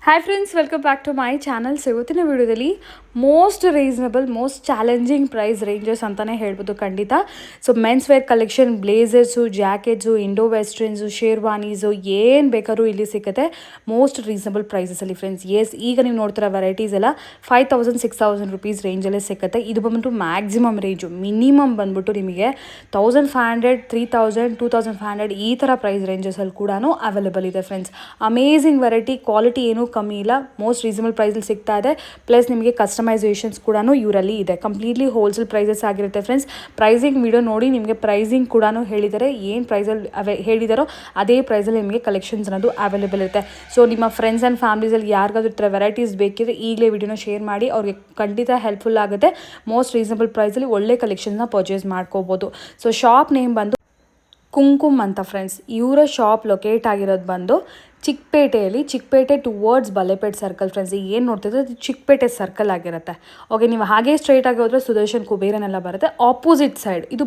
Hi friends, welcome back to my channel. So ಇವತ್ತಿನ ವಿಡಿಯೋದಲ್ಲಿ most reasonable, most challenging price ranges ಅಂತಲೇ ಹೇಳ್ಬೋದು ಖಂಡಿತ. So men's wear collection, blazers, jackets, Indo westerns, sherwanis ಏನು ಬೇಕಾದ್ರೂ ಇಲ್ಲಿ ಸಿಗುತ್ತೆ ಮೋಸ್ಟ್ ರೀಸನಬಲ್ ಪ್ರೈಸಸಲ್ಲಿ ಫ್ರೆಂಡ್ಸ್. ಈಗ ನೀವು ನೋಡ್ತಿರೋ ವೆರೈಟೀಸ್ ಎಲ್ಲ 5000 6000 ರುಪೀಸ್ ರೇಂಜಲ್ಲೇ ಸಿಗುತ್ತೆ. ಇದು ಬಂದ್ಬಿಟ್ಟು ಮ್ಯಾಕ್ಸಿಮಮ್ ರೇಂಜು. ಮಿನಿಮಮ್ ಬಂದ್ಬಿಟ್ಟು ನಿಮಗೆ 1500 3000 2500 ಈ ಥರ ಪ್ರೈಸ್ ರೇಂಜಸಲ್ಲಿ ಕೂಡ ಅವೈಲೇಬಲ್ ಇದೆ ಫ್ರೆಂಡ್ಸ್. ಅಮೇಝಿಂಗ್ ವೆರೈಟಿ, ಕ್ವಾಲಿಟಿ ಏನೂ ಕಮ್ಮಿ ಇಲ್ಲ, ಮೋಸ್ಟ್ ರೀಸನಬಲ್ ಪ್ರೈಸಲ್ಲಿ ಸಿಗ್ತಾ ಇದೆ. ಪ್ಲಸ್ ನಿಮಗೆ ಕಸ್ಟಮೈಸೇಷನ್ಸ್ ಕೂಡ ಇವರಲ್ಲಿ ಇದೆ. ಕಂಪ್ಲೀಟ್ಲಿ ಹೋಲ್ಸೇಲ್ ಪ್ರೈಸಸ್ ಆಗಿರುತ್ತೆ ಫ್ರೆಂಡ್ಸ್. ಪ್ರೈಸಿಂಗ್ ವಿಡಿಯೋ ನೋಡಿ ನಿಮಗೆ ಪ್ರೈಸಿಂಗ್ ಕೂಡ ಹೇಳಿದ್ದಾರೆ. ಏನು ಪ್ರೈಸಲ್ಲಿ ಹೇಳಿದಾರೋ ಅದೇ ಪ್ರೈಸಲ್ಲಿ ನಿಮಗೆ ಕಲೆಕ್ಷನ್ಸ್ ಅನ್ನೋದು ಅವೈಲೇಬಲ್ ಇರುತ್ತೆ. ಸೊ ನಿಮ್ಮ ಫ್ರೆಂಡ್ಸ್ ಆ್ಯಂಡ್ ಫ್ಯಾಮಿಲೀಸಲ್ಲಿ ಯಾರಿಗಾದ್ರೂ ಈ ಥರ ವೆರೈಟೀಸ್ ಬೇಕಿದ್ರೆ ಈಗಲೇ ವಿಡಿಯೋನ ಶೇರ್ ಮಾಡಿ, ಅವ್ರಿಗೆ ಖಂಡಿತ ಹೆಲ್ಪ್ಫುಲ್ ಆಗುತ್ತೆ. ಮೋಸ್ಟ್ ರೀಸನಬಲ್ ಪ್ರೈಸಲ್ಲಿ ಒಳ್ಳೆ ಕಲೆಕ್ಷನ್ಸ್ನ ಪರ್ಚೇಸ್ ಮಾಡ್ಕೋಬೋದು. ಸೊ ಶಾಪ್ ನೇಮ್ ಬಂದು ಕುಂಕುಮ್ ಅಂತ ಫ್ರೆಂಡ್ಸ್. ಇವರ ಶಾಪ್ ಲೊಕೇಟ್ ಆಗಿರೋದು ಬಂದು ಚಿಕ್ಕಪೇಟೆ ಟುವರ್ಡ್ಸ್ ಬಲೇಪೇಟ್ ಸರ್ಕಲ್ ಫ್ರೆಂಡ್ಸ್. ಈಗ ಏನು ನೋಡ್ತಿದ್ರೆ ಅದು ಚಿಕ್ಕಪೇಟೆ ಸರ್ಕಲ್ ಆಗಿರುತ್ತೆ. ಓಕೆ, ನೀವು ಹಾಗೆ ಸ್ಟ್ರೈಟ್ ಆಗಿ ಹೋದರೆ ಸುದರ್ಶನ್ ಕುಬೇರನೆಲ್ಲ ಬರುತ್ತೆ. ಆಪೋಸಿಟ್ ಸೈಡ್ ಇದು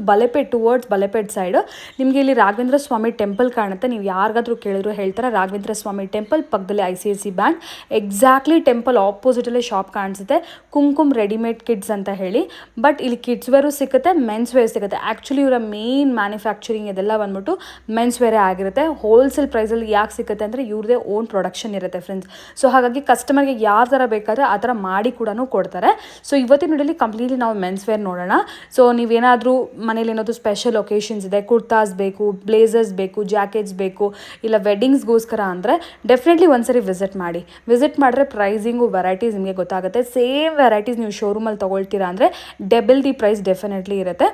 ಟುವರ್ಡ್ಸ್ ಬಲೇಪೇಟ್ ಸೈಡ್ ನಿಮಗೆ ಇಲ್ಲಿ ರಾಘವೇಂದ್ರ ಸ್ವಾಮಿ ಟೆಂಪಲ್ ಕಾಣುತ್ತೆ. ನೀವು ಯಾರಿಗಾದ್ರೂ ಕೇಳಿದ್ರು ಹೇಳ್ತಾರೆ ರಾಘವೇಂದ್ರ ಸ್ವಾಮಿ ಟೆಂಪಲ್ ಪಕ್ಕದಲ್ಲಿ ICICI ಬ್ಯಾಂಕ್, ಎಕ್ಸಾಕ್ಟ್ಲಿ ಟೆಂಪಲ್ ಆಪೋಸಿಟಲ್ಲೇ ಶಾಪ್ ಕಾಣಿಸುತ್ತೆ. ಕುಂಕುಮ್ ರೆಡಿಮೇಡ್ ಕಿಡ್ಸ್ ಅಂತ ಹೇಳಿ. ಬಟ್ ಇಲ್ಲಿ ಕಿಡ್ಸ್ ವೇರು ಸಿಗುತ್ತೆ, ಮೆನ್ಸ್ ವೇರ್ ಸಿಗುತ್ತೆ. ಆ್ಯಕ್ಚುಲಿ ಇವರ ಮೇನ್ ಮ್ಯಾನುಫ್ಯಾಕ್ಚರಿಂಗ್ ಇದೆಲ್ಲ ಬಂದ್ಬಿಟ್ಟು ಮೆನ್ಸ್ ವೇರೇ ಆಗಿರುತ್ತೆ. ಹೋಲ್ಸೇಲ್ ಪ್ರೈಸಲ್ಲಿ ಯಾಕೆ ಸಿಗುತ್ತೆ ಅಂದರೆ ಇವ್ರದೇ ಓನ್ ಪ್ರೊಡಕ್ಷನ್ ಇರುತ್ತೆ ಫ್ರೆಂಡ್ಸ್. ಸೊ ಹಾಗಾಗಿ ಕಸ್ಟಮರ್ಗೆ ಯಾವ ಥರ ಬೇಕಾದರೆ ಆ ಥರ ಮಾಡಿ ಕೂಡ ಕೊಡ್ತಾರೆ. ಸೊ ಇವತ್ತಿನ ವಿಡಿಯೋಲಿ ಕಂಪ್ಲೀಟ್ಲಿ ನಾವು ಮೆನ್ಸ್ ವೇರ್ ನೋಡೋಣ. ಸೊ ನೀವೇನಾದರೂ ಮನೇಲಿ ಏನಾದರೂ ಸ್ಪೆಷಲ್ ಒಕೇಶನ್ಸ್ ಇದೆ, ಕುರ್ತಾಸ್ ಬೇಕು, ಬ್ಲೇಸರ್ಸ್ ಬೇಕು, ಜಾಕೆಟ್ಸ್ ಬೇಕು, ಇಲ್ಲ ವೆಡ್ಡಿಂಗ್ಸ್ಗೋಸ್ಕರ ಅಂದರೆ ಡೆಫಿನೆಟ್ಲಿ ಒಂದ್ಸರಿ ವಿಸಿಟ್ ಮಾಡಿದ್ರೆ ಪ್ರೈಸಿಂಗು, ವೆರೈಟೀಸ್ ನಿಮಗೆ ಗೊತ್ತಾಗುತ್ತೆ. ಸೇಮ್ ವೆರೈಟೀಸ್ ನೀವು ಶೋರೂಮಲ್ಲಿ ತೊಗೊಳ್ತೀರಾ ಅಂದರೆ ಡಬಲ್ ದಿ ಪ್ರೈಸ್ ಡೆಫಿನೆಟ್ಲಿ ಇರುತ್ತೆ.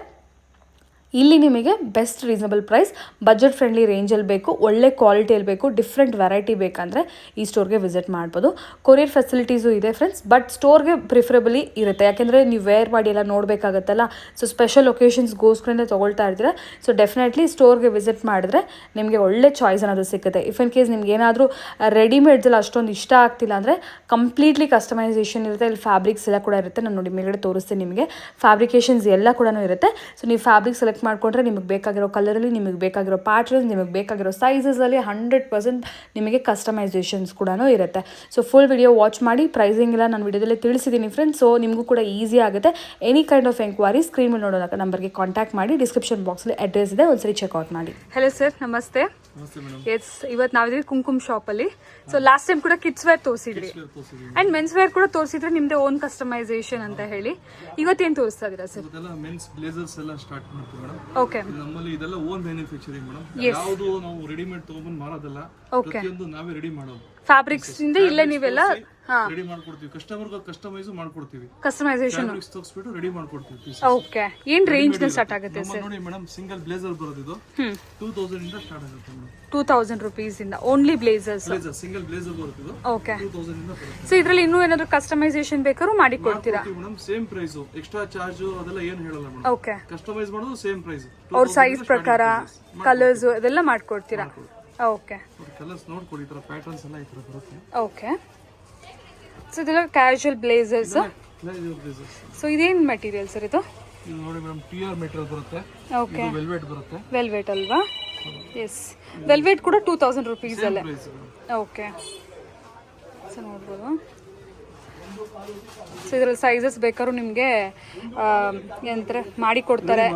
ಇಲ್ಲಿ ನಿಮಗೆ best reasonable price, budget friendly ರೇಂಜಲ್ಲಿ ಬೇಕು, ಒಳ್ಳೆ ಕ್ವಾಲಿಟಿಯಲ್ಲಿ ಬೇಕು, ಡಿಫ್ರೆಂಟ್ ವೆರೈಟಿ ಬೇಕಂದರೆ ಈ ಸ್ಟೋರ್ಗೆ ವಿಸಿಟ್ ಮಾಡ್ಬೋದು. ಕೊರಿಯರ್ ಫೆಸಿಲಿಟೀಸು ಇದೆ ಫ್ರೆಂಡ್ಸ್. ಬಟ್ ಸ್ಟೋರ್ಗೆ ಪ್ರಿಫರಬಲಿ ಇರುತ್ತೆ, ಯಾಕೆಂದರೆ ನೀವು ವೇರ್ ಮಾಡಿ ಎಲ್ಲ ನೋಡಬೇಕಾಗತ್ತಲ್ಲ. ಸೊ ಸ್ಪೆಷಲ್ ಒಕೇಶನ್ಸ್ಗೋಸ್ಕರನೇ ತೊಗೊಳ್ತಾ ಇರ್ತೀರ. ಸೊ ಡೆಫಿನೆಟ್ಲಿ ಸ್ಟೋರ್ಗೆ ವಿಸಿಟ್ ಮಾಡಿದ್ರೆ ನಿಮಗೆ ಒಳ್ಳೆ ಚಾಯ್ಸ್ ಅನ್ನೋದು ಸಿಗುತ್ತೆ. ಇಫ್ ಇನ್ ಕೇಸ್ ನಿಮ್ಗೆ ಏನಾದರೂ ರೆಡಿಮೇಡ್ಸಲ್ಲಿ ಅಷ್ಟೊಂದು ಇಷ್ಟ ಆಗ್ತಿಲ್ಲ ಅಂದರೆ ಕಂಪ್ಲೀಟ್ಲಿ ಕಸ್ಟಮೈಸೇಷನ್ ಇರುತ್ತೆ. ಇಲ್ಲಿ ಫ್ಯಾಬ್ರಿಕ್ಸ್ ಎಲ್ಲ ಕೂಡ ಇರುತ್ತೆ. ನಾನು ನೋಡಿ ಮೇಲ್ಗಡೆ ತೋರಿಸ್ತೀನಿ ನಿಮಗೆ. ಫ್ಯಾಬ್ರಿಕೇಷನ್ಸ್ ಎಲ್ಲ ಕೂಡ ಇರುತ್ತೆ. ಸೊ ನೀವು ಫ್ಯಾಬ್ರಿಕ್ ಸೆಲೆಕ್ಟ್ ಮಾಡಿಕೊಂಡ್ರೆ ನಿಮಗೆ ಬೇಕಾಗಿರೋ ಕಲರಲ್ಲಿ, ನಿಮಗೆ ಬೇಕಾಗಿರೋ ಪ್ಯಾಟರ್ನ್ಸ್, ನಿಮಗೆ ಬೇಕಾಗಿರೋ ಸೈಜಸಲ್ಲಿ 100% ನಿಮಗೆ ಕಸ್ಟಮೈಸೇಷನ್ಸ್ ಕೂಡ ಇರುತ್ತೆ. ಸೊ ಫುಲ್ ವಿಡಿಯೋ ವಾಚ್ ಮಾಡಿ. ಪ್ರೈಸಿಂಗ್ ಎಲ್ಲ ನಾನು ವಿಡಿಯೋದಲ್ಲೇ ತಿಳಿಸಿದ್ದೀನಿ ಫ್ರೆಂಡ್ಸ್. ಸೊ ನಿಮಗೂ ಕೂಡ ಈಸಿ ಆಗುತ್ತೆ. Any kind of enquiry screen ಮೇಲೆ ನೋಡೋ ನಂಬರ್ಗೆ ಕಾಂಟ್ಯಾಕ್ಟ್ ಮಾಡಿ. ಡಿಸ್ಕ್ರಿಪ್ಷನ್ ಬಾಕ್ಸಲ್ಲಿ ಅಡ್ರೆಸ್ ಇದೆ, ಒಂದ್ಸರಿ ಚೆಕ್ಔಟ್ ಮಾಡಿ. ಹೆಲೋ ಸರ್, ನಮಸ್ತೆ. ಎಸ್, ಇವತ್ತು ನಾವಿದ್ದೀವಿ ಕುಂಕುಮ್ ಶಾಪಲ್ಲಿ. ಸೊ ಲಾಸ್ಟ್ ಟೈಮ್ ಕೂಡ ಕಿಡ್ಸ್ ವೇರ್ ತೋರಿಸಿದ್ರಿ ಆ್ಯಂಡ್ ಮೆನ್ಸ್ ವೇರ್ ಕೂಡ ತೋರಿಸಿದ್ರೆ ನಿಮ್ದೇ ಓನ್ ಕಸ್ಟಮೈಸೇಷನ್ ಅಂತ ಹೇಳಿ. ಇವತ್ತೇನು ತೋರಿಸ್ತಾ ಇದ್ದೀರಾ ಸರ್? ಮೆನ್ಸ್ ಬ್ಲೇಸರ್ಸ್ ಎಲ್ಲ ಸ್ಟಾರ್ಟ್ ಮಾಡ್ತೀವಿ ಮೇಡಮ್. ಓಕೆ, ನಮ್ಮಲ್ಲಿ ಇದೆಲ್ಲ ಓನ್ ಮ್ಯಾನುಫ್ಯಾಕ್ಚರಿಂಗ್ ಮೇಡಮ್. ಯಾವುದು ನಾವು ರೆಡಿಮೇಡ್ ತಗೊಂಡ್ಬಂದು ಮಾರೋದಲ್ಲ, ಪ್ರತಿಯೊಂದು ನಾವೇ ರೆಡಿ ಮಾಡೋದು. ಫ್ಯಾಬ್ರಿಕ್ಸ್ ಇಂದ ಇಲ್ಲೇ ನೀವೆಲ್ಲ ರೆಡಿ ಮಾಡ್ಕೊಡ್ತೀವಿ. ಕಸ್ಟಮರ್ಗೆ ಕಸ್ಟಮೈಸ್ ಮಾಡ್ಕೊಡ್ತೀವಿ. ಕಸ್ಟಮೈಸೇಷನ್ ತೋರಿಸ್ಬಿಟ್ಟು ರೆಡಿ ಮಾಡ್ಕೊಡ್ತೀವಿ. ಓಕೆ, ಏನ್ ರೇಂಜ್ ನ ಸ್ಟಾರ್ಟ್ ಆಗುತ್ತೆ ಸರ್? ನೋಡಿ ಮೇಡಮ್, ಸಿಂಗಲ್ ಬ್ಲೇಸರ್ ಬರೋದು 2000 ಇಂದ ಸ್ಟಾರ್ಟ್ ಆಗುತ್ತೆ ಮೇಡಮ್. 2000 ರುಪೀಸ್ ಇಂದ ಓನ್ಲಿ ಬ್ಲೇಸರ್ಸ್. ಸಿಂಗಲ್ ಬ್ಲೇಸರ್ ಬರುತ್ತೆ. ಓಕೆ, 2000 ಇಂದ ಬರುತ್ತೆ. ಸೊ ಇದರಲ್ಲಿ ಇನ್ನೂ ಏನಾದರೂ ಕಸ್ಟಮೈಸೇಷನ್ ಬೇಕಾದ್ರೂ ಮಾಡಿ ಕೊಡ್ತೀರಾ madam? Same price, extra charge ಅದೆಲ್ಲ ಏನು ಹೇಳಲ್ಲ ಮೇಡಮ್. ಓಕೆ, ಕಸ್ಟಮೈಸ್ ಮಾಡೋದು ಸೇಮ್ ಪ್ರೈಸ್. ಅವ್ರ ಸೈಜ್ ಪ್ರಕಾರ ಕಲರ್ಸ್ ಅದೆಲ್ಲ ಮಾಡ್ಕೊಡ್ತೀರಾ? ಓಕೆ, ಕಲರ್ಸ್ ನೋಡ್ಕೊಳ್ಳಿ. ಈ ತರ ಪ್ಯಾಟರ್ನ್ಸ್ ಎಲ್ಲ ಈ ತರ ಬರುತ್ತೆ. ಓಕೆ, ಸೊ ಇದೆಲ್ಲ ಕ್ಯಾಶುವಲ್ ಬ್ಲೇಸರ್ಸ್. ಸೊ ಇದೇನು ಮೆಟೀರಿಯಲ್ ಸರ್ ಇದು? ಇದು ನೋಡಿ ಮೇಡಮ್, ಪ್ಯೂರ್ ಮೆಟೀರಿಯಲ್ ಬರುತ್ತೆ. ಓಕೆ, ಇದು ವೆಲ್ವೆಟ್ ಬರುತ್ತೆ. ವೆಲ್ವೆಟ್ ಅಲ್ವಾ? ಎಸ್, ವೆಲ್ವೆಟ್ ಕೂಡ 2000 ರುಪೀಸ್ ಅಲ್ಲೇ. ಓಕೆ, ಸೊ ನೋಡ್ಬೋದು. ಸೊ ಇದರಲ್ಲಿ ಸೈಜಸ್ ಬೇಕಾದ್ರೂ ನಿಮಗೆ ಏನಂತಾರೆ ಮಾಡಿ ಕೊಡ್ತಾರೆ,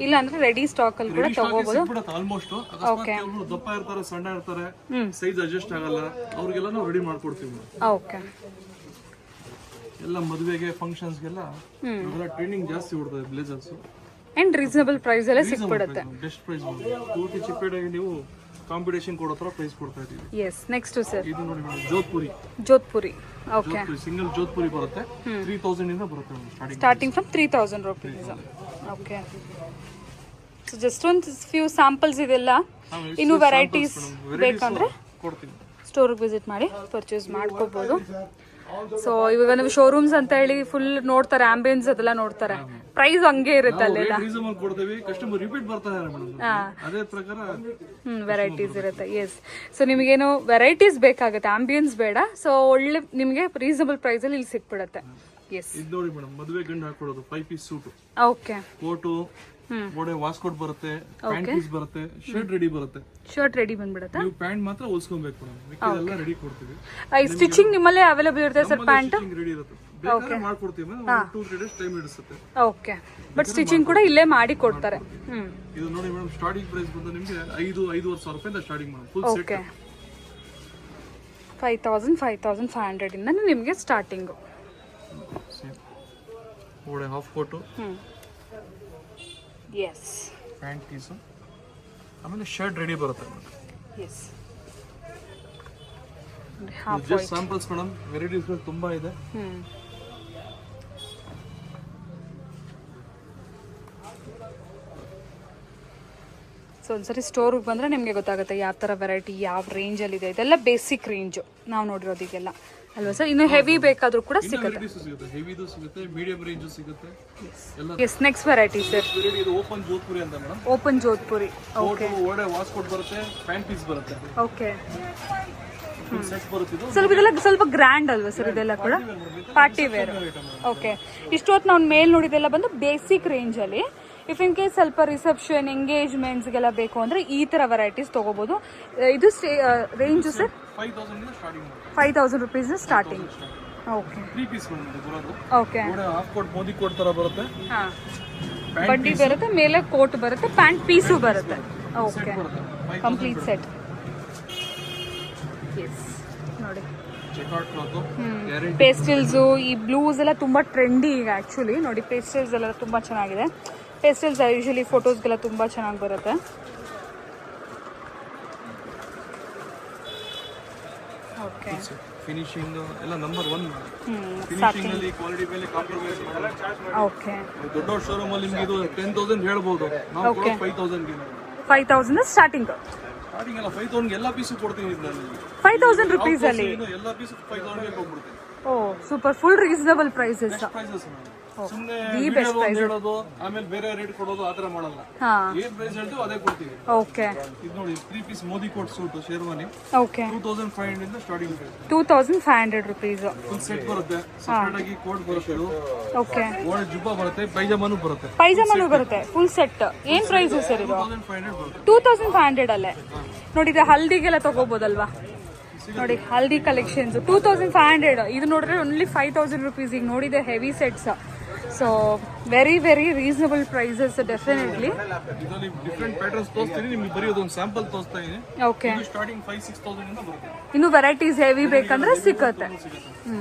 ಇಲ್ಲ ಅಂದ್ರೆ ರೆಡಿ ಸ್ಟಾಕ್ ಅಲ್ಲಿ ಕೂಡ ತಗೋಬಹುದು. ಆಲ್ಮೋಸ್ಟ್ ಓಕೆ, ದಪ್ಪ ಇರ್ತಾರೆ, ಸಣ್ಣ ಇರ್ತಾರೆ, ಸೈಜ್ ಅಡ್ಜಸ್ಟ್ ಆಗಲ್ಲ, ಅವ್ರಿಗೆಲ್ಲ ನಾವು ರೆಡಿ ಮಾಡ್ಕೊಡ್ತೀವಿ. ಓಕೆ, ಎಲ್ಲ ಮದುವೆಗೆ ಫಂಕ್ಷನ್ಸ್ಗೆಲ್ಲ ಟ್ರೈನಿಂಗ್ ಜಾಸ್ತಿ ಹೊಡ್ತದೆ ಬ್ಲೇಸರ್ಸ್. ಅಂಡ್ ರೀಸನಬಲ್ ಪ್ರೈಸ್ ಅಲ್ಲೇ ಸಿಕ್ಬಿಡುತ್ತೆ. ಬೆಸ್ಟ್ ಪ್ರೈಸ್ ಪೂರ್ತಿ ಚಿಕ್ಕಪೇಟೆಗೆ ನೀವು ಕಾಂಪಿಟೇಷನ್ ಕೊಡೋ ತರ ಪ್ರೈಸ್ ಕೊಡ್ತಾ ಇದೀವಿ. ಎಸ್, ನೆಕ್ಸ್ಟ್ ಸರ್ ಇದು ನೋಡಿ madam, Jodhpuri. Okay, single Jodhpuri ಬರುತ್ತೆ. 3000 ಇಂದ ಬರುತ್ತೆ starting from 3000 rupees. Okay, so just ಒಂದು ಫ್ಯೂ ಸ್ಯಾಂಪಲ್ಸ್ ಇದೆಲ್ಲ. ಇನ್ನು ವೆರೈಟೀಸ್ ಬೇಕಂದ್ರೆ ಕೊಡ್ತೀನಿ, ಸ್ಟೋರ್ಗೆ ವಿಸಿಟ್ ಮಾಡಿ ಪರ್ಚೇಸ್ ಮಾಡ್ಕೋಬಹುದು. ಸೊ ಇವಾಗ ನೀವು ಶೋರೂಮ್ಸ್ ಅಂತ ಹೇಳಿ ಫುಲ್ ನೋಡ್ತಾರೆ, ಆಂಬಿಯನ್ಸ್ ಅದೆಲ್ಲ ನೋಡ್ತಾರೆ, ಪ್ರೈಸ್ ಹಂಗೆ ಇರುತ್ತೆ ಅಲ್ಲೆಲ್ಲ. ಅದೇ ಪ್ರಕಾರ ವೆರೈಟೀಸ್ ಇರುತ್ತೆ. ಎಸ್, ಸೊ ನಿಮಗೇನು ವೆರೈಟೀಸ್ ಬೇಕಾಗುತ್ತೆ, ಆಂಬಿಯನ್ಸ್ ಬೇಡ. ಸೊ ಒಳ್ಳೆ ನಿಮಗೆ ರೀಸನಬಲ್ ಪ್ರೈಸ್ ಅಲ್ಲಿ ಇಲ್ಲಿ ಸಿಕ್ಬಿಡುತ್ತೆ. ಎಸ್, ಇದು ನೋಡಿ ಮೇಡಮ್, ಮದುವೆ ಗಂಡು ಹಾಕೊಳ್ಳೋದು 5 ಪೀಸ್ ಸೂಟ್. ಓಕೆ, ಕೋಟು, ಗೋಡೆ ವಾಸ್ಕೋಟ್ ಬರುತ್ತೆ, ಪ್ಯಾಂಟ್ ಪೀಸ್ ಬರುತ್ತೆ, ಶರ್ಟ್ ರೆಡಿ ಬರುತ್ತೆ. ಶರ್ಟ್ ರೆಡಿ ಬಂದ್ಬಿಡುತ್ತಾ? ನೀವು ಪ್ಯಾಂಟ್ ಮಾತ್ರ ಹೊಲ್ಸ್ಕೊಬೇಕು ಮೇಡಮ್, ಮಿಕ್ಕಿದೆಲ್ಲ ರೆಡಿ ಕೊಡ್ತೀವಿ. ಸ್ಟಿಚಿಂಗ್ ನಿಮ್ಮಲ್ಲೇ ಅವೈಲೇಬಲ್ ಇರುತ್ತೆ ಸರ್? ಪ್ಯಾಂಟ್ ರೆಡಿ ಇರುತ್ತೆ, ಬೇಕಾದ್ರೆ ಮಾಡ್ಕೊಡ್ತೀವಿ ಮೇಡಮ್. 2-3 ಡೇಸ್ ಟೈಮ್ ಹಿಡಿಸುತ್ತೆ. ಓಕೆ, ಬಟ್ ಸ್ಟಿಚಿಂಗ್ ಕೂಡ ಇಲ್ಲೇ ಮಾಡಿ ಕೊಡ್ತಾರೆ. ಇದು ನೋಡಿ ಮೇಡಮ್, ಸ್ಟಾರ್ಟಿಂಗ್ ಪ್ರೈಸ್ ಬಂದು ನಿಮಗೆ 5,000-5,500 ರೂಪಾಯಿಂದ ಸ್ಟಾರ್ಟಿಂಗ್ ಮೇಡಮ್. ಫುಲ್ ಸೆಟ್ 5,000-5,500 ಇಂದ ನಿಮಗೆ ಸ್ಟಾರ್ಟಿಂಗು. ಗೋಡೆ half coat, yes, pant piece, ಆಮೇಲೆ ಶರ್ಟ್ ರೆಡಿ ಬರುತ್ತೆ madam. Yes, just samples madam, varieties ತುಂಬಾ ಇದೆ. ಸೊ ಒಂದ್ಸರಿ ಸ್ಟೋರಿಗೆ ಬಂದರೆ ನಿಮಗೆ ಗೊತ್ತಾಗುತ್ತೆ ಯಾವ ಥರ ವೆರೈಟಿ ಯಾವ ರೇಂಜಲ್ಲಿದೆ. ಇದೆಲ್ಲ ಬೇಸಿಕ್ ರೇಂಜು ನಾವು ನೋಡಿರೋದು ಈಗೆಲ್ಲ ಅಲ್ವಾ ಸರ್? ಇನ್ನು ಹೆವಿ ಬೇಕಾದರೂ ಕೂಡ ಸಿಗುತ್ತೆ. ಹೆವಿದು ಸಿಗುತ್ತೆ, ಮೀಡಿಯಂ ರೇಂಜು ಸಿಗುತ್ತೆ. Yes, next variety sir? ಇದು ಓಪನ್ ಜೋಧ್ಪುರಿ ಅಂತ ಮೇಡಮ್. Open Jodhpuri, okay. ಒಳ್ಳೆ ವಾಸ್ಕೋಟ್ ಬರುತ್ತೆ, ಪ್ಯಾಂಟ್ ಪೀಸ್ ಬರುತ್ತೆ. ಓಕೆ, ಸೆಟ್ ಬರುತ್ತೆ. ಇದು ಸ್ವಲ್ಪ ಇದೆಲ್ಲ ಸ್ವಲ್ಪ ಗ್ರ್ಯಾಂಡ್ ಅಲ್ವಾ ಸರ್? ಇದೆಲ್ಲ ಕೂಡ ಪಾರ್ಟಿ ವೇರ್. ಓಕೆ, ಇಷ್ಟೊತ್ತು ನಾವು ಮೇಲೆ ನೋಡಿದೆಲ್ಲ ಬಂದು ಬೇಸಿಕ್ ರೇಂಜಲ್ಲಿ. ಇಫ್ ಇನ್ ಕೇಸ್ ಸ್ವಲ್ಪ ರಿಸೆಪ್ಷನ್ ಎಂಗೇಜ್ಮೆಂಟ್ಸ್ಗೆಲ್ಲ ಬೇಕು ಅಂದರೆ ಈ ಥರ ವೆರೈಟೀಸ್ ತೊಗೋಬೋದು. ಇದು range sir? 5,000 rupees starting. Okay, 3 piece ಬರುತ್ತೆ. Okay, half coat Modi coat ತರ ಬರುತ್ತೆ. ಹಾಂ, ಬಡ್ಡಿ ಬರುತ್ತೆ, ಮೇಲೆ ಕೋಟ್ ಬರುತ್ತೆ, ಪ್ಯಾಂಟ್ ಪೀಸು ಬರುತ್ತೆ. Okay, complete set. ಎಸ್, ನೋಡಿ ಪೇಸ್ಟಲ್ಸು, ಈ ಬ್ಲೂಸ್ ಎಲ್ಲ ತುಂಬ ಟ್ರೆಂಡಿ ಈಗ ಆ್ಯಕ್ಚುಲಿ. ನೋಡಿ ಪೇಸ್ಟಲ್ಸ್ ಎಲ್ಲ ತುಂಬ ಚೆನ್ನಾಗಿದೆ. ಪೇಸ್ಟಲ್ಸ್ ಯೂಶಲಿ ಫೋಟೋಸ್ಗೆಲ್ಲ ತುಂಬ ಚೆನ್ನಾಗಿ ಬರುತ್ತೆ. ಓಕೆ, ಫಿನಿಶಿಂಗ್ ಎಲ್ಲ ನಂಬರ್ 1. ಫಿನಿಶಿಂಗ್ ಅಲ್ಲಿ ಕ್ವಾಲಿಟಿ ಮೇಲೆ ಕಾಂಪ್ರಮೈಸ್ ಮಾಡಲ್ಲ. ಓಕೆ, ದೊಡ್ಡ ಶೋರೂಮ್ ಅಲ್ಲಿ ನಿಮಗೆ ಇದು 10,000 ಹೇಳ್ಬೋದು, ನಾವು 5,000 ಗೆ. 5,000 ಸ್ಟಾರ್ಟಿಂಗ್. ಸ್ಟಾರ್ಟಿಂಗ್ ಎಲ್ಲ 5,000 ಗೆ ಎಲ್ಲ ಪೀಸು ಕೊಡ್ತೀನಿ ನಾನು. 5,000 ರುಪೀಸ್ ಅಲ್ಲಿ ಎಲ್ಲ ಪೀಸು 5,000 ಗೆ ಕೊಡ್ಬಿಡ್ತೀನಿ. ಓ ಸೂಪರ್, ಫುಲ್ ರೀಸನಬಲ್ ಪ್ರೈಸಸ್. ಸುಮ್ಮನೆ ವಿಡಿಯೋ ಹೇಳೋದು ಆಮೇಲೆ ಬೇರೆ ರೇಟ್ ಕೊಡೋದು ಆತರ ಮಾಡಲ್ಲ. ಏನ್ ಪ್ರೈಸ್ ಹೇಳ್ತೀವಿ ಅದೇ ಕೊಡ್ತೀವಿ. ಓಕೆ, ಇದು ನೋಡಿ 3 piece Modi coat suit sherwani. Okay, 2,500 ಇಂದ starting price. 2,500 rupees. Full set ಬರುತ್ತೆ, ಸೆಪರೇಟ್ ಆಗಿ ಕೋಟ್ ಬರುತ್ತೆ. ಓಕೆ, ಒಳ್ಳೆ ಜುಬ್ಬಾ ಬರುತ್ತೆ, ಪೈಜಾಮಾನು ಬರುತ್ತೆ. ಪೈಜಾಮಾನು ಬರುತ್ತೆ, ಫುಲ್ ಸೆಟ್. ಏನ್ ಪ್ರೈಸ್ ಸರ್ ಇದು? 2,500 ಬರುತ್ತೆ. 2,500 ಅಲ್ಲೇ. ನೋಡಿ ಇದು ಹಲ್ದಿಗೆಲ್ಲ ತಗೋಬೋದಲ್ವಾ? ನೋಡಿ ಹಲ್ದಿ ಕಲೆಕ್ಷನ್ಸ್ 2,500. ಇದು ನೋಡಿದ್ರೆ ಓನ್ಲಿ 5,000 ರುಪೀಸ್. ಈಗ ನೋಡಿದೆ heavy sets. So very very reasonable prices definitely. ಇದರಲ್ಲಿ ಡಿಫರೆಂಟ್ ಪ್ಯಾಟರ್ನ್ಸ್ ತೋರಿಸ್ತೀನಿ ನಿಮಗೆ, ಬರೀ ಅದೊಂದು ಸ್ಯಾಂಪಲ್ ತೋರಿಸ್ತಾ ಇದ್ದೀನಿ. ಓಕೆ, ಸ್ಟಾರ್ಟಿಂಗ್ 5,000-6,000 ಇಂದ ಬರುತ್ತೆ. ಇನ್ನು ವೆರೈಟೀಸ್ ಹೆವಿ ಬೇಕಂದ್ರೆ ಸಿಕ್ಕತ್ತೆ.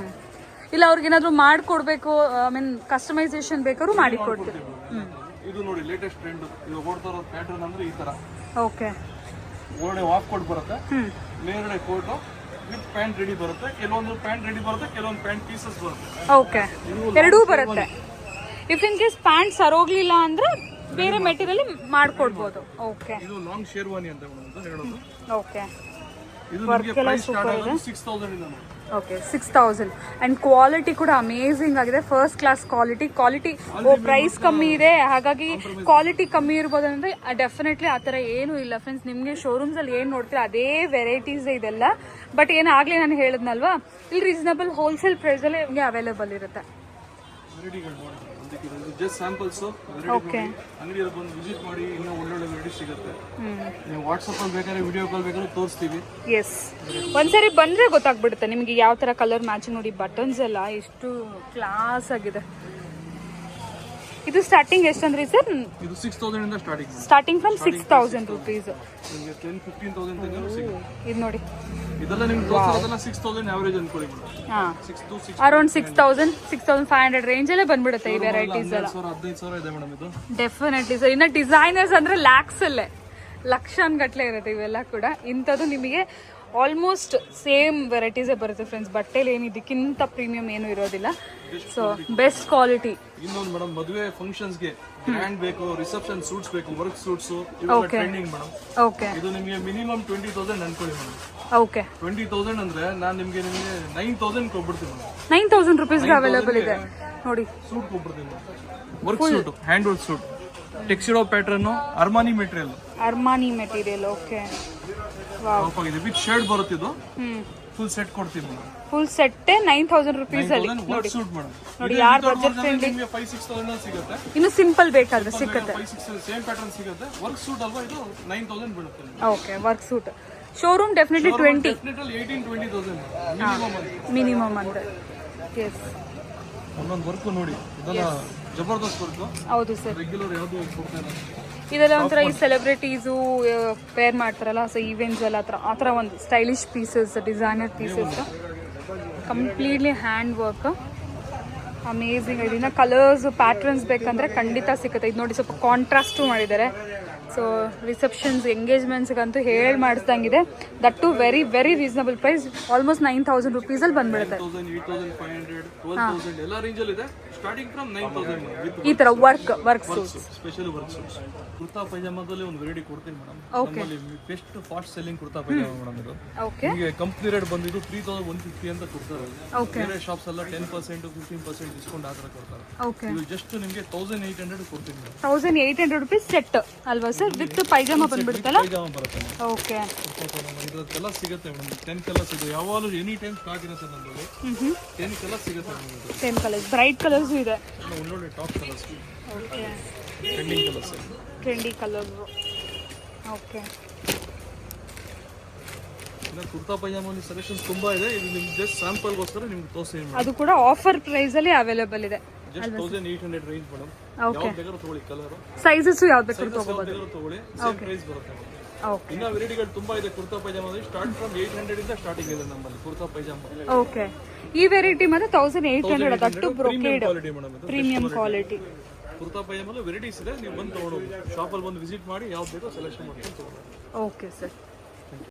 ಇಲ್ಲ ಅವ್ರಿಗೇನಾದ್ರು ಮಾಡಿಕೊಡ್ಬೇಕು, ಐ ಮೀನ್ ಕಸ್ಟಮೈಸೇಷನ್ ಬೇಕಾದ್ರೂ ಮಾಡಿ ಕೊಡ್ತೀವಿ. ಇದು ನೋಡಿ ಲೇಟೆಸ್ಟ್ ಟ್ರೆಂಡ್, ಇದು ಓಡ್ತಾ ಇರೋ ಪ್ಯಾಟರ್ನ್ ಅಂದ್ರೆ ಈ ತರ. ಓಕೆ, ಒಳ್ಳೆ ವಾಫ್ ಕೋಟ್ ಬರುತ್ತೆ, ಮೇಲ್ಗಡೆ ಕೋಟು ವಿತ್ ಪ್ಯಾಂಟ್ ರೆಡಿ ಬರುತ್ತೆ. ಕೆಲವೊಂದು ಪ್ಯಾಂಟ್ ರೆಡಿ ಬರುತ್ತೆ, ಕೆಲವೊಂದು ಪ್ಯಾಂಟ್ ಪೀಸಸ್ ಬರುತ್ತೆ. ಓಕೆ, ಎರಡೂ ಬರುತ್ತೆ. ಇಫ್ ಇನ್ ಕೇಸ್ ಪ್ಯಾಂಟ್ ಸರೋಗ್ಲಿಲ್ಲ ಅಂದ್ರೆ ಬೇರೆ ಮೆಟೀರಿಯಲ್ ಮಾಡ್ಕೊಡ್ಬೋದು. ಓಕೆ, ಇದು ಲಾಂಗ್ ಶೇರ್ವಾನಿ ಅಂತ ಹೇಳೋದು. ಓಕೆ, ಇದು ನಿಮಗೆ ಪ್ರೈಸ್ ಸ್ಟಾರ್ಟ್ ಆಗೋದು 6,000 ಇಂದ. ಓಕೆ, 6,000. ಅಂಡ್ ಕ್ವಾಲಿಟಿ ಕೂಡ ಅಮೇಝಿಂಗ್ ಆಗಿದೆ, ಫಸ್ಟ್ ಕ್ಲಾಸ್ ಕ್ವಾಲಿಟಿ. ಪ್ರೈಸ್ ಕಮ್ಮಿ ಇದೆ, ಹಾಗಾಗಿ ಕ್ವಾಲಿಟಿ ಕಮ್ಮಿ ಇರ್ಬೋದು ಅಂದ್ರೆ ಡೆಫಿನೆಟ್ಲಿ ಆ ಥರ ಏನೂ ಇಲ್ಲ ಫ್ರೆಂಡ್ಸ್. ನಿಮಗೆ ಶೋರೂಮ್ಸ್ ಅಲ್ಲಿ ಏನು ನೋಡ್ತೀರಾ ಅದೇ ವೆರೈಟೀಸ್ ಇದೆಲ್ಲ. ಬಟ್ ಏನಾಗಲಿ ನಾನು ಹೇಳಿದ್ನಲ್ವಾ, ಇಲ್ಲಿ ರೀಸನಬಲ್ ಹೋಲ್ಸೇಲ್ ಪ್ರೈಸಲ್ಲಿ ನಿಮಗೆ ಅವೈಲೇಬಲ್ ಇರುತ್ತೆ. Just samples. ಓಕೆ, ಅಂಗಡಿಯಲ್ಲಿ ಬಂದು ವಿಸಿಟ್ ಮಾಡಿ, ಇನ್ನೂ ಒಳ್ಳೊಳ್ಳೆ ವೆರೈಟಿ ಸಿಗುತ್ತೆ. ನೀವು ವಾಟ್ಸಪ್ ಅಲ್ಲಿ ಬೇಕಾದ್ರೆ ವಿಡಿಯೋ ಕಾಲ್ ಬೇಕಾದ್ರೆ ತೋರಿಸ್ತೀವಿ. ಎಸ್, ಒಂದ್ಸರಿ ಬಂದ್ರೆ ಗೊತ್ತಾಗ್ಬಿಡುತ್ತೆ ನಿಮಗೆ ಯಾವ ತರ ಕಲರ್ ಮ್ಯಾಚಿಂಗ್. ನೋಡಿ ಬಟನ್ಸ್ ಎಲ್ಲ ಎಷ್ಟು ಕ್ಲಾಸ್ ಆಗಿದೆ. ಇದು ಸ್ಟಾರ್ಟಿಂಗ್ ಎಷ್ಟಂದ್ರಿ ಸರ್? ಇದು 6,000 ಇಂದ ಸ್ಟಾರ್ಟಿಂಗ್ ಫ್ರಮ್ 6,000 ರುಪೀಸ್. ನಿಮಗೆ 10,000-15,000 ತನಕ ಸಿಗುತ್ತೆ. ಇದು ನೋಡಿ, ಇದೆಲ್ಲ ನಿಮ್ಗೆ ತೋರಿಸೋದೆಲ್ಲ 6,000 ಅವರೇಜ್ ಅನ್ಕೊಳ್ಳಿ. ಅರೌಂಡ್ 6,000-6,500 ರೇಂಜ್ ಅಲ್ಲೇ ಬಂದ್ಬಿಡುತ್ತೆ ಈ ವೆರೈಟೀಸ್ ಎಲ್ಲ. 15,000 ಇದೆ ಮೇಡಮ್ ಇದು. Definitely sir. ಇನ್ನು ಡಿಸೈನರ್ಸ್ ಅಂದ್ರೆ ಲ್ಯಾಕ್ಸ್ ಅಲ್ಲೇ, ಲಕ್ಷಾನ್ಗಟ್ಲೆ ಇರುತ್ತೆ ಇವೆಲ್ಲ ಕೂಡ. ಇಂಥದ್ದು ನಿಮಗೆ ಆಲ್ಮೋಸ್ಟ್ ಸೇಮ್ ವೆರೈಟೀಸೇ ಬರುತ್ತೆ ಫ್ರೆಂಡ್ಸ್. ಬಟ್ಟೆಲಿ ಏನು ಇದಕ್ಕಿಂತ ಪ್ರೀಮಿಯಂ ಏನು ಇರೋದಿಲ್ಲ. So best quality. ಇನ್ನೊಂದು ಮೇಡಮ್, ಮದುವೆ ಫಂಕ್ಷನ್ಸ್ಗೆ ಗ್ರ್ಯಾಂಡ್ ಬೇಕು, ರಿಸೆಪ್ಷನ್ ಸೂಟ್ಸ್ ಬೇಕು, work suits trending madam. Okay, ಇದು ನಿಮಗೆ ಮಿನಿಮಮ್ 20,000 ಅನ್ಕೊಳ್ಳಿ ಮೇಡಮ್. ಓಕೆ, 20,000 ಅಂದ್ರೆ ನಾನು ನಿಮಗೆ 9,000 ಕೊಟ್ಬಿಡ್ತೀನಿ. 9,000 ರುಪೀಸ್ಗೆ ಅವೈಲೇಬಲ್ ಇದೆ ನೋಡಿ. ಸೂಟ್ ಕೊಟ್ಬಿಡ್ತೀನಿ, work suit, hand work suit, texture pattern, Armani material. Armani material. Okay, with shirt ಬರುತ್ತೆ ಇದು. ಫುಲ್ ಸೆಟ್ ಕೊಡ್ತೀವಿ ಮೇಡಮ್. ಫುಲ್ ಸೆಟ್ಟೇ 9000 ರುಪೀಸ್ ಅಲ್ಲಿ ವರ್ಕ್ ಸೂಟ್ ಮೇಡಮ್. ನೋಡಿ, ಯಾರು ಬಜೆಟ್ ಫ್ರೆಂಡ್ಲಿ ನಿಮಗೆ 5-6,000 ಅಲ್ಲಿ ಸಿಗುತ್ತೆ. ಇನ್ನು ಸಿಂಪಲ್ ಬೇಕಾದ್ರೆ ಸಿಕ್ಕತ್ತೆ. 5-6 ಸೇಮ್ ಪ್ಯಾಟರ್ನ್ ಸಿಗುತ್ತೆ. ವರ್ಕ್ ಸೂಟ್ ಅಲ್ವಾ, ಇದು 9,000 ಬೀಳುತ್ತೆ. Okay, work suit showroom definitely 20 definitely 18-20,000 minimum ಅಂತ. ಮಿನಿಮಮ್ ಅಂದ್ರೆ. ಎಸ್, ಒಂದೊಂದು ವರ್ಕ್ ನೋಡಿ, ಇದೆಲ್ಲ ಜಬರ್ದಸ್ತ್ ವರ್ಕ್. ಹೌದು ಸರ್. ರೆಗ್ಯುಲರ್ ಯಾವುದು ಕೊಡ್ತಾ ಇಲ್ಲ. ಇದೆಲ್ಲ ಒಂಥರ ಈ ಸೆಲೆಬ್ರಿಟೀಸು ಪೇರ್ ಮಾಡ್ತಾರಲ್ಲ, ಸೊ ಈವೆಂಟ್ಸ್ ಎಲ್ಲ ಆ ಥರ ಒಂದು stylish pieces, designer pieces, completely hand work. Amazing. ಇದನ್ನ ಕಲರ್ಸ್ ಪ್ಯಾಟ್ರನ್ಸ್ ಬೇಕಂದ್ರೆ ಖಂಡಿತ ಸಿಗುತ್ತೆ. ಇದು ನೋಡಿ, ಸ್ವಲ್ಪ ಕಾಂಟ್ರಾಸ್ಟು ಮಾಡಿದ್ದಾರೆ. ಸೊ ರಿಸೆಪ್ಷನ್ಸ್, ಎಂಗೇಜ್ಮೆಂಟ್ಸ್ಗಂತೂ ಹೇಳಿ ಮಾಡಿಸ್ದಂಗಿದೆ. That too very very reasonable price. Almost 9,000 ರುಪೀಸಲ್ಲಿ ಬಂದ್ಬಿಡುತ್ತೆ. 8,500, 12,000 ಎಲ್ಲ ರೇಂಜಲ್ಲಿ ಇದೆ. ಸ್ಟಾರ್ಟಿಂಗ್ ಫ್ರಮ್ 9,000 ಈ ಥರ work suits, special work suits. Kurta ಪೈಜಾಮಾದಲ್ಲಿ ಒಂದು ವೆರೈಟಿ ಕೊಡ್ತೀನಿ ಮೇಡಮ್. ನಮ್ಮಲ್ಲಿ best fast selling kurta pyjama madam ಇದು. ಓಕೆ, ನಿಮಗೆ ಕಂಪ್ನಿ ರೇಟ್ ಬಂದಿದ್ದು 3,150 ಅಂತ ಕೊಡ್ತಾರೆ. ಓಕೆ, ಬೇರೆ ಶಾಪ್ಸ್ ಎಲ್ಲ 10%, 15% ಡಿಸ್ಕೌಂಟ್ ಆ ಥರ ಕೊಡ್ತಾರೆ. ಓಕೆ. ಇದು ಜಸ್ಟ್ ನಿಮಗೆ 1,800 ಕೊಡ್ತೀನಿ ಮೇಡಮ್. 1,800 ರುಪೀಸ್ ಸೆಟ್ ಅಲ್ವಾ ಸರ್? ವಿತ್ ಪೈಜಾಮಾ ಬಂದ್ಬಿಡುತ್ತಲ್ಲ. ಪೈಜಾಮಾ ಬರುತ್ತೆ. ಓಕೆ, ಇದ್ರಲ್ಲಿ ಕಲರ್ ಸಿಗುತ್ತೆ ಮೇಡಮ್. 10 ಕಲರ್ಸ್ ಇದೆ. ಯಾವಾಗಲೂ ಎನಿ ಟೈಮ್ ಸ್ಟಾಕ್ ಇರುತ್ತೆ ನಮ್ಮಲ್ಲಿ. 10 ಕಲರ್ಸ್ ಸಿಗುತ್ತೆ ಮೇಡಮ್. 10 ಕಲರ್ಸ್, ಬ್ರೈಟ್ ಕಲರ್ಸು ಇದೆ. ಒಳ್ಳೊಳ್ಳೆ top colours, okay, trending colours, trendy colours. Okay, ಇನ್ನು ಕುರ್ತಾ ಪೈಜಾಮಲ್ಲಿ ಸೆಲೆಕ್ಷನ್ಸ್ ತುಂಬಾ ಇದೆ. ಇದು ನಿಮ್ಗೆ ಜಸ್ಟ್ ಸ್ಯಾಂಪಲ್ಗೋಸ್ಕರ ನಿಮ್ಗೆ ತೋರಿಸಿ. ಅದು ಕೂಡ ಆಫರ್ ಪ್ರೈಸ್ ಅಲ್ಲಿ ಅವೈಲೇಬಲ್ ಇದೆ. Just 1,800 range madam. ಯಾವ್ದು ಬೇಕಾದ್ರೂ ತಗೊಳ್ಳಿ ಕಲರ್. ಸೈಜಸ್ ಯಾವ್ದು ಬೇಕಾದ್ರೂ ತಗೋಬಹುದು. ತಗೊಳ್ಳಿ, ಸೇಮ್ ಪ್ರೈಸ್ ಬರುತ್ತೆ. ಓಕೆ, ಇನ್ನ ವೆರೈಟಿಗಳು ತುಂಬಾ ಇದೆ ಕುರ್ತಾ ಪೈಜಾಮಲ್ಲಿ. ಸ್ಟಾರ್ಟ್ ಫ್ರಮ್ 800 ಇಂದ ಸ್ಟಾರ್ಟಿಂಗ್ ಇದೆ ನಮ್ಮಲ್ಲಿ ಕುರ್ತಾ ಪೈಜಾಮ. ಓಕೆ, ಈ ವೆರೈಟಿ ಮಾತ್ರ 1,800. ದಟ್ಟು ಬ್ರೊಕೇಡ್, ಕ್ವಾಲಿಟಿ ಮೇಡಮ್ ಇದು. Premium quality. ಕುರ್ತಾ ಪೈಜಾಮಲ್ಲಿ ವೆರೈಟೀಸ್ ಇದೆ. ನೀವು ಬಂದು ತಗೊಳ್ಳಿ. ಶಾಪಲ್ಲಿ ಬಂದು ವಿಸಿಟ್ ಮಾಡಿ ಯಾವ್ದು ಬೇಕೋ ಸೆಲೆಕ್ಷನ್ ಮಾಡ್ಕೊಂಡು ತಗೊಳ್ಳಿ. Okay sir.